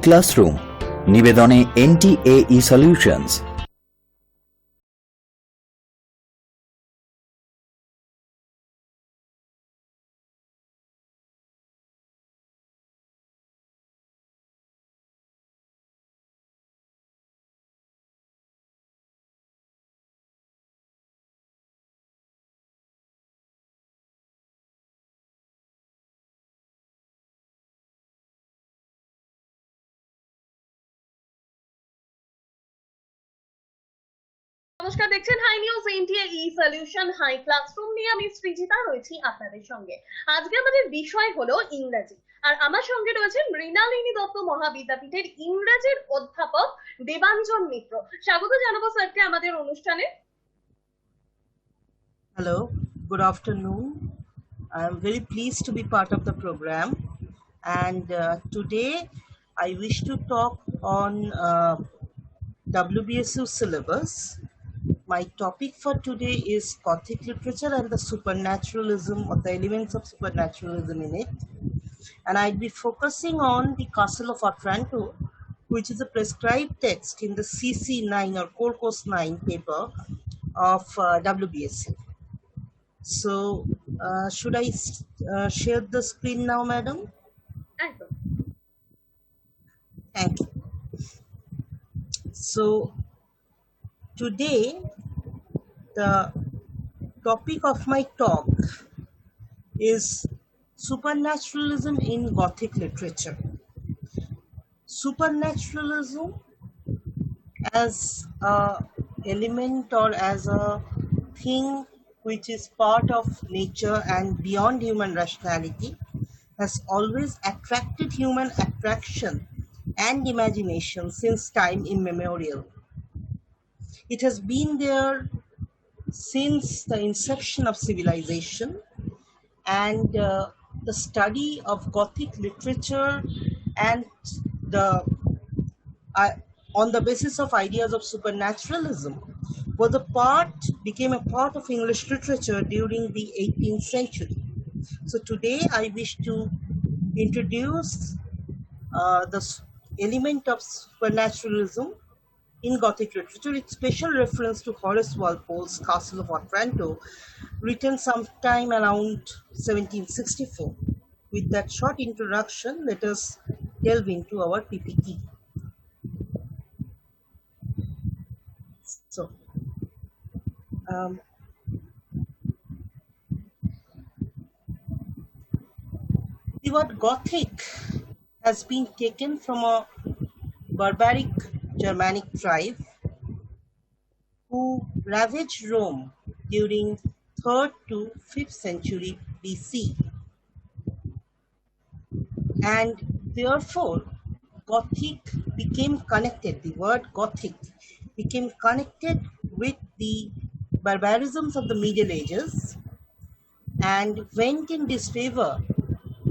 Classroom নিবেদনে NTAE solutions. নমস্কার, দেখছেন hi news India solution hi classroom নিয়ে আমি সৃজিতা রয়েছি আপনাদের সঙ্গে। আজকে আমাদের বিষয় হলো ইংরেজি, আর আমার সঙ্গে রয়েছেন মৃণালিনী দত্ত মহাবিদ্যাপীঠের ইংরেজির অধ্যাপক দেবাঞ্জন মিত্র। স্বাগত জানাবো স্যারকে আমাদের অনুষ্ঠানে। Hello, good afternoon. I am very pleased to be part of the program, and today I wish to talk on WBSU syllabus. My topic for today is Gothic literature and the supernaturalism or the elements of supernaturalism in it. And I'd be focusing on the Castle of Otranto, which is a prescribed text in the CC9 or Core Course 9 paper of WBSU. So, should I share the screen now, madam? একদম। Thank you. So, today, the topic of my talk is supernaturalism in Gothic literature. Supernaturalism as a element or as a thing which is part of nature and beyond human rationality has always attracted human attraction and imagination since time immemorial. It has been there since the inception of civilization, and the study of Gothic literature and the on the basis of ideas of supernaturalism became a part of English literature during the 18th century. So today I wish to introduce the element of supernaturalism in Gothic literature with special reference to Horace Walpole's Castle of Otranto, written sometime around 1764. With that short introduction, let us delve into our PPT. So, the word Gothic has been taken from a barbaric Germanic tribe who ravaged Rome during 3rd to 5th century BC. And therefore, Gothic became connected, the word Gothic became connected with the barbarisms of the Middle Ages and went in disfavor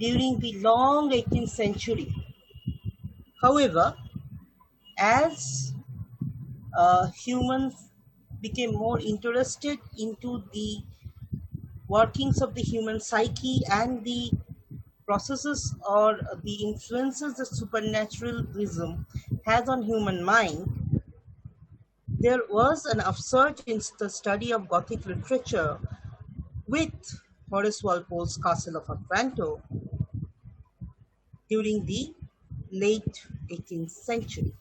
during the long 18th century. However, as humans became more interested into the workings of the human psyche and the processes or the influences that supernaturalism has on human mind, there was an upsurge in the study of Gothic literature with Horace Walpole's Castle of Otranto during the late 18th century.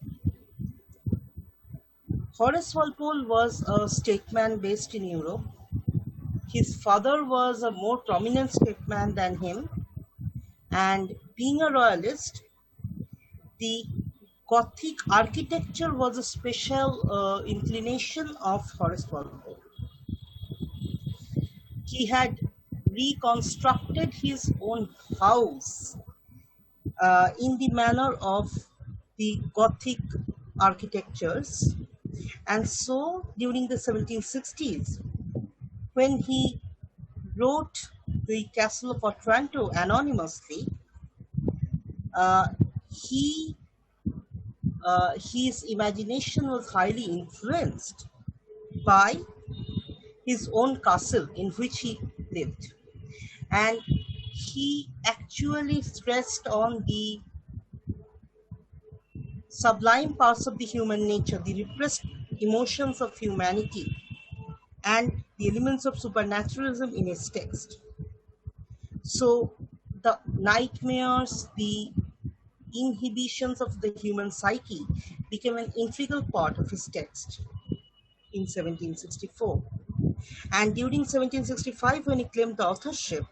Horace Walpole was a statesman based in Europe. His father was a more prominent statesman than him, and being a royalist, the Gothic architecture was a special inclination of Horace Walpole. He had reconstructed his own house in the manner of the Gothic architectures, and so during the 1760s, when he wrote the Castle of Otranto anonymously, his imagination was highly influenced by his own castle in which he lived, and he actually stressed on the sublime parts of the human nature, the repressed emotions of humanity, and the elements of supernaturalism in his text. So, the nightmares, the inhibitions of the human psyche became an integral part of his text in 1764. And during 1765, when he claimed the authorship,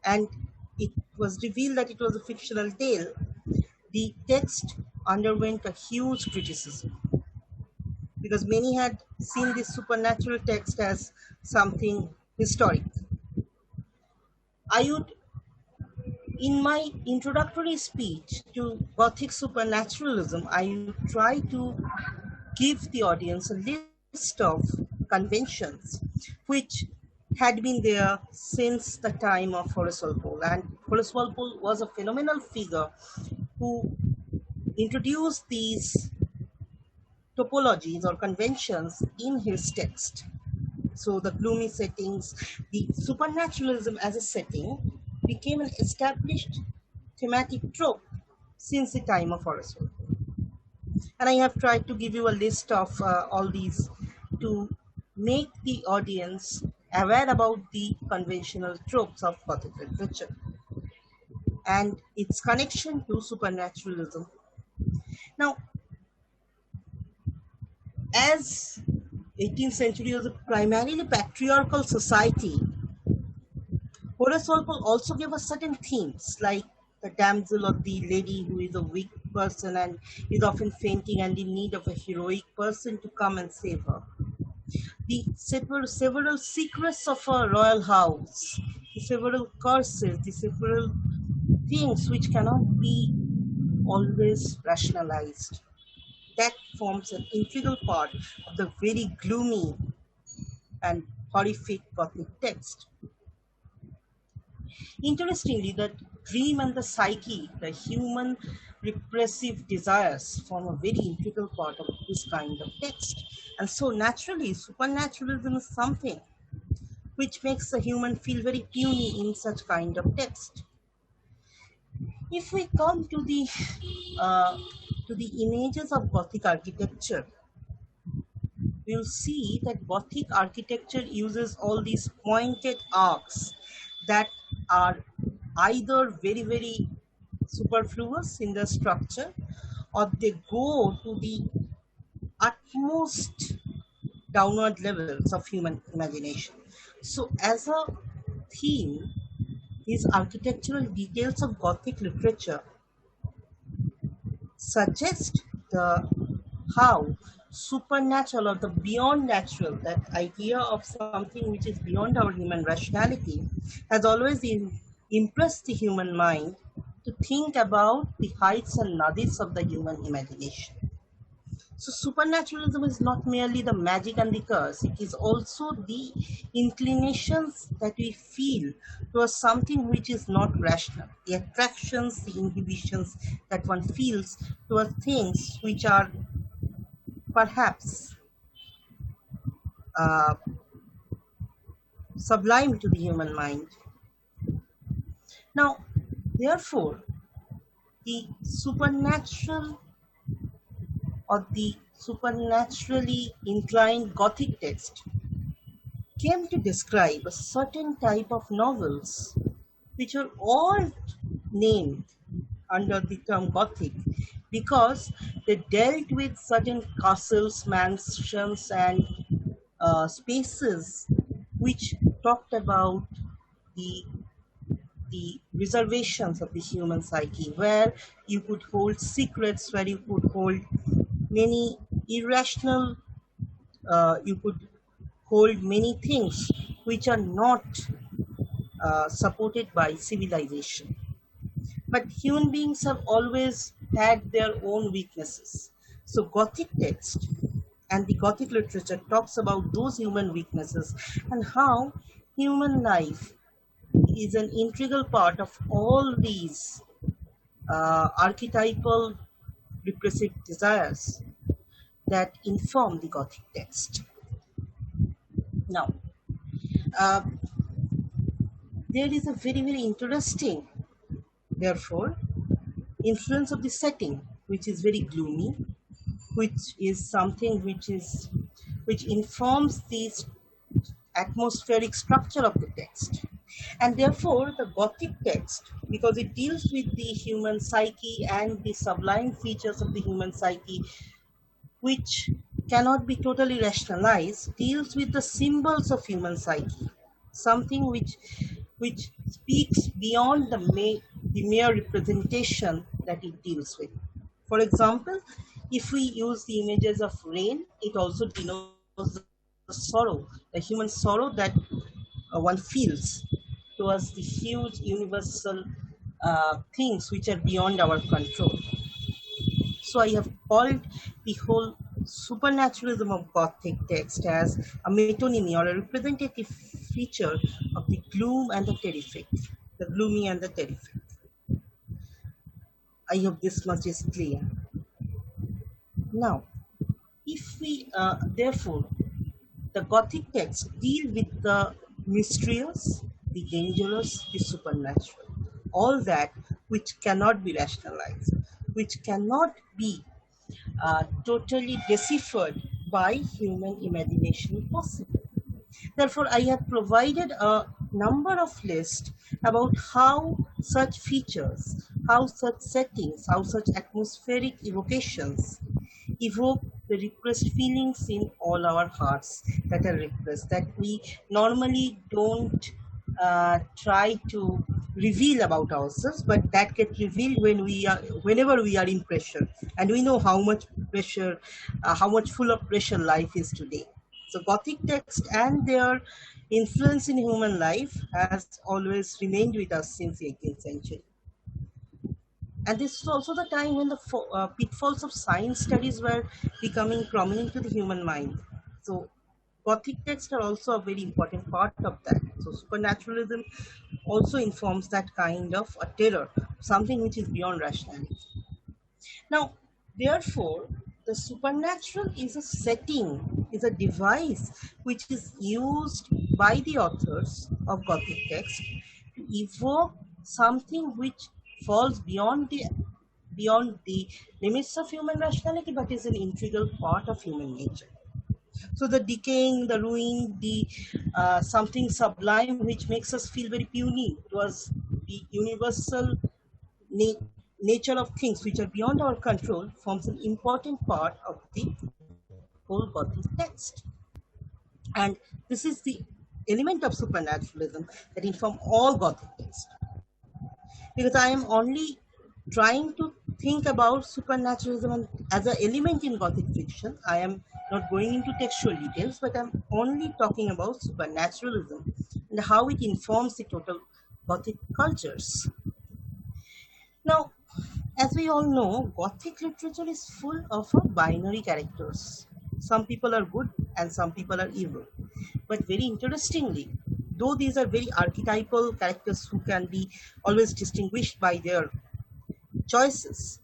and it was revealed that it was a fictional tale, the text underwent a huge criticism because many had seen this supernatural text as something historic. I would, in my introductory speech to Gothic supernaturalism, I would try to give the audience a list of conventions which had been there since the time of Horace Walpole. And Horace Walpole was a phenomenal figure who introduced these topologies or conventions in his text. So the gloomy settings, the supernaturalism as a setting became an established thematic trope since the time of Horace Walpole. And I have tried to give you a list of all these to make the audience aware about the conventional tropes of Gothic literature and its connection to supernaturalism. Now, as 18th century was a primarily patriarchal society, Horace Walpole also gave us certain themes like the damsel or the lady who is a weak person and is often fainting and in need of a heroic person to come and save her. The several secrets of a royal house, the several curses, the several things which cannot be always rationalized. That forms an integral part of the very gloomy and horrific Gothic text. Interestingly, the dream and the psyche, the human repressive desires, form a very integral part of this kind of text. And so naturally, supernaturalism is something which makes the human feel very puny in such kind of text. If we come to the images of Gothic architecture, we'll see that Gothic architecture uses all these pointed arcs that are either very, very superfluous in the structure or they go to the utmost downward levels of human imagination. So, as a theme, these architectural details of Gothic literature suggest the how supernatural or the beyond natural, that idea of something which is beyond our human rationality, has always impressed the human mind to think about the heights and nadis of the human imagination. So supernaturalism is not merely the magic and the curse, it is also the inclinations that we feel towards something which is not rational, the attractions, the inhibitions that one feels towards things which are perhaps uh, sublime to the human mind. Now, therefore, the supernatural or the supernaturally inclined Gothic text came to describe a certain type of novels which are all named under the term Gothic because they dealt with certain castles, mansions, and spaces which talked about the the reservations of the human psyche, where you could hold secrets, where you could hold many irrational, you could hold many things which are not supported by civilization. But human beings have always had their own weaknesses. So, Gothic text and the Gothic literature talks about those human weaknesses and how human life is an integral part of all these archetypal repressive desires that inform the Gothic text. Now, uh, there is a very, very interesting, therefore, influence of the setting. which is very gloomy, which is something which informs the atmospheric structure of the text. And therefore, the Gothic text, because it deals with the human psyche and the sublime features of the human psyche, which cannot be totally rationalized, deals with the symbols of human psyche, something which speaks beyond the mere representation that it deals with. For example, if we use the images of rain, it also denotes the sorrow, the human sorrow that one feels towards the huge universal things which are beyond our control. So I have called the whole supernaturalism of Gothic text as a metonymy or a representative feature of the gloom and the terrific, the gloomy and the terrific. I hope this much is clear. Now, if we therefore the Gothic texts deal with the mysterious, the dangerous, the supernatural, all that which cannot be rationalized, which cannot be totally deciphered by human imagination possible. Therefore, I have provided a number of lists about how such features, how such settings, how such atmospheric evocations evoke the repressed feelings in all our hearts that are repressed, that we normally don't try to reveal about ourselves, but that get revealed whenever we are in pressure, and we know how much pressure, how much full of pressure life is today. So Gothic text and their influence in human life has always remained with us since the 18th century. And this is also the time when the pitfalls of science studies were becoming prominent to the human mind. So Gothic texts are also a very important part of that. So supernaturalism also informs that kind of a terror, something which is beyond rationality. Now, therefore, the supernatural is a setting, is a device which is used by the authors of Gothic text to evoke something which falls beyond the limits of human rationality, but is an integral part of human nature. So the decaying, the ruin, the something sublime which makes us feel very puny towards the universal na- nature of things which are beyond our control forms an important part of the whole Gothic text. And this is the element of supernaturalism that inform all Gothic texts. Because I am only trying to think about supernaturalism as an element in Gothic fiction. I am not going into textual details, but I'm only talking about supernaturalism and how it informs the total Gothic cultures. Now, as we all know, Gothic literature is full of binary characters. Some people are good and some people are evil. But very interestingly, though these are very archetypal characters who can be always distinguished by their choices,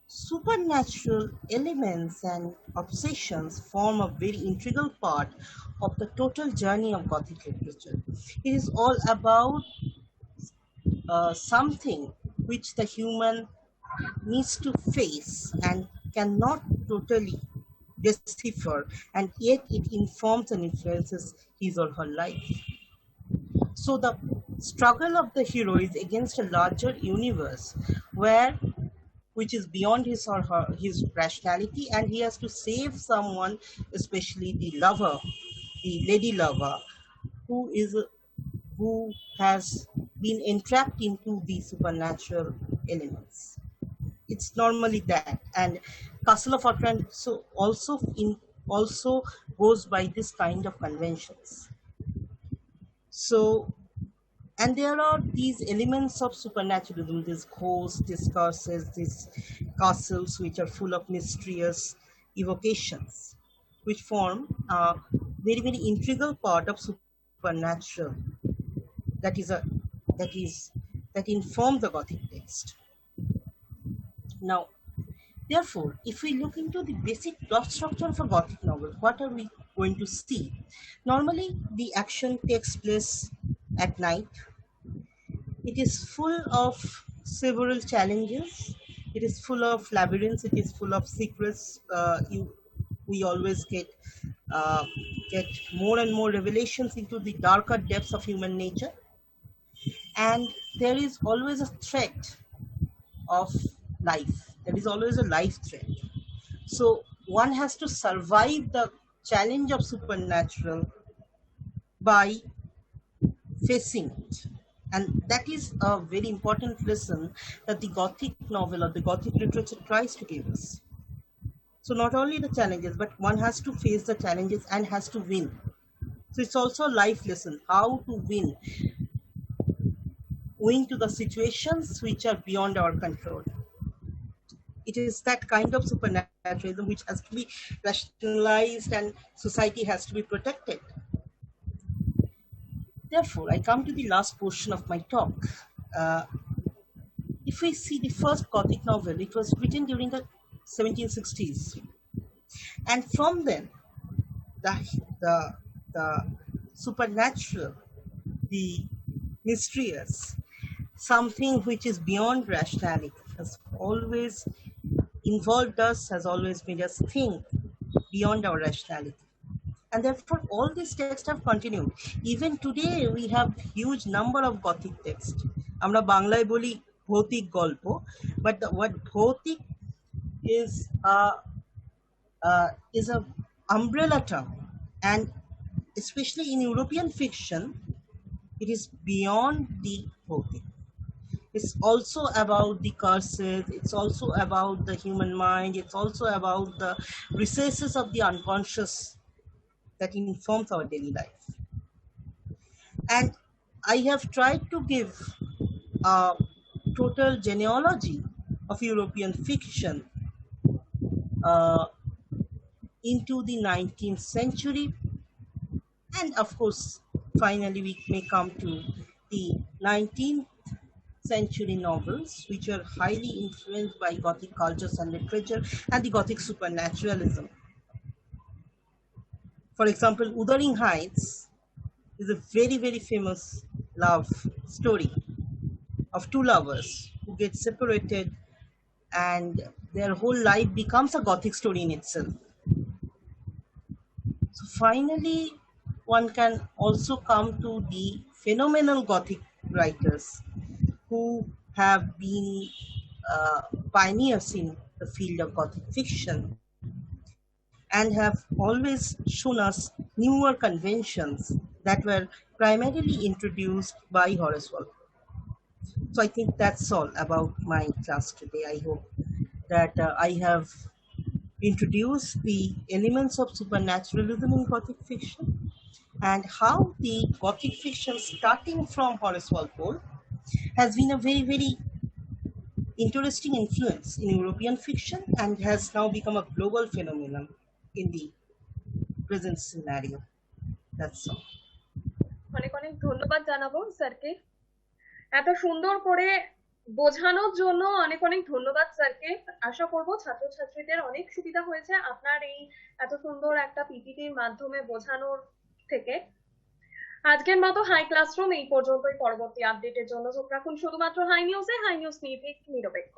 supernatural elements and obsessions form a very integral part of the total journey of Gothic literature. It is all about something which the human needs to face and cannot totally decipher, and yet it informs and influences his or her life. So the struggle of the hero is against a larger universe where which is beyond his or her his rationality, and he has to save someone, especially the lover, the lady lover, who is who has been entrapped into the supernatural elements. It's normally that, and Castle of Otranto also goes by this kind of conventions. So, and there are these elements of supernaturalism, these ghosts, these curses, these castles which are full of mysterious evocations, which form a very integral part of supernatural that is a that is that inform the Gothic text. Now, therefore, if we look into the basic plot structure of a Gothic novel, what are we going to see? Normally, the action takes place at night. It is full of several challenges It is full of labyrinths. It is full of secrets. We always uh, get more and more revelations into the darker depths of human nature, and there is always a threat of life. There is always a life threat. So one has to survive the challenge of supernatural by facing it. And that is a very important lesson that the Gothic novel or the Gothic literature tries to give us. So not only the challenges, but one has to face the challenges and has to win. So it's also a life lesson, how to win to the situations which are beyond our control. It is that kind of supernaturalism which has to be rationalized and society has to be protected. Therefore, I come to the last portion of my talk. Uh, if we see the first Gothic novel, it was written during the 1760s. And from then, the, the, the supernatural, the mysterious, something which is beyond rationality has always involved us, has always made us think beyond our rationality. And therefore, all these texts have continued. Even today, we have huge number of Gothic texts. আমরা বাংলায় বলি ভৌতিক গল্প, but the word ভৌতিক is a umbrella term, and especially in European fiction, it is beyond the bhautik. It's also about the curses, it's also about the human mind, it's also about the recesses of the unconscious that informs our daily life. And I have tried to give a total genealogy of European fiction into the 19th century. And of course, finally, we may come to the 19th century novels, which are highly influenced by Gothic cultures and literature and the Gothic supernaturalism. For example, Wuthering Heights is a very, very famous love story of two lovers who get separated and their whole life becomes a Gothic story in itself. So finally, one can also come to the phenomenal Gothic writers who have been pioneers in the field of Gothic fiction and have always shown us newer conventions that were primarily introduced by Horace Walpole. So I think that's all about my class today. I hope that I have introduced the elements of supernaturalism in Gothic fiction and how the Gothic fiction, starting from Horace Walpole, has been a very, very interesting influence in European fiction and has now become a global phenomenon in the present scenario. That's all. অনেক অনেক ধন্যবাদ জানাবো স্যারকে এত সুন্দর করে বোঝানোর জন্য। অনেক অনেক ধন্যবাদ স্যারকে। আশা করব ছাত্রছাত্রীদের অনেক সুবিধা হয়েছে আপনার এই এত সুন্দর একটা পিপিটির মাধ্যমে বোঝানোর থেকে। আজকের মতো হাই ক্লাসরুম এই পর্যন্তই। পরবর্তী আপডেটের জন্য চোখ রাখুন শুধুমাত্র হাই নিউজে। হাই নিউজ নির্ভীক, নিরপেক্ষ।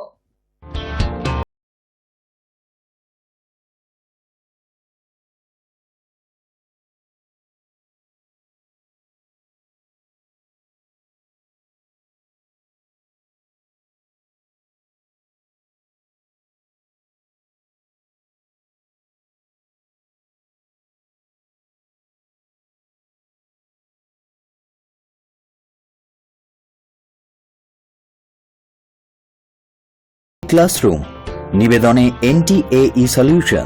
ক্লাসরুম নিবেদনে NTAE সলিউশন।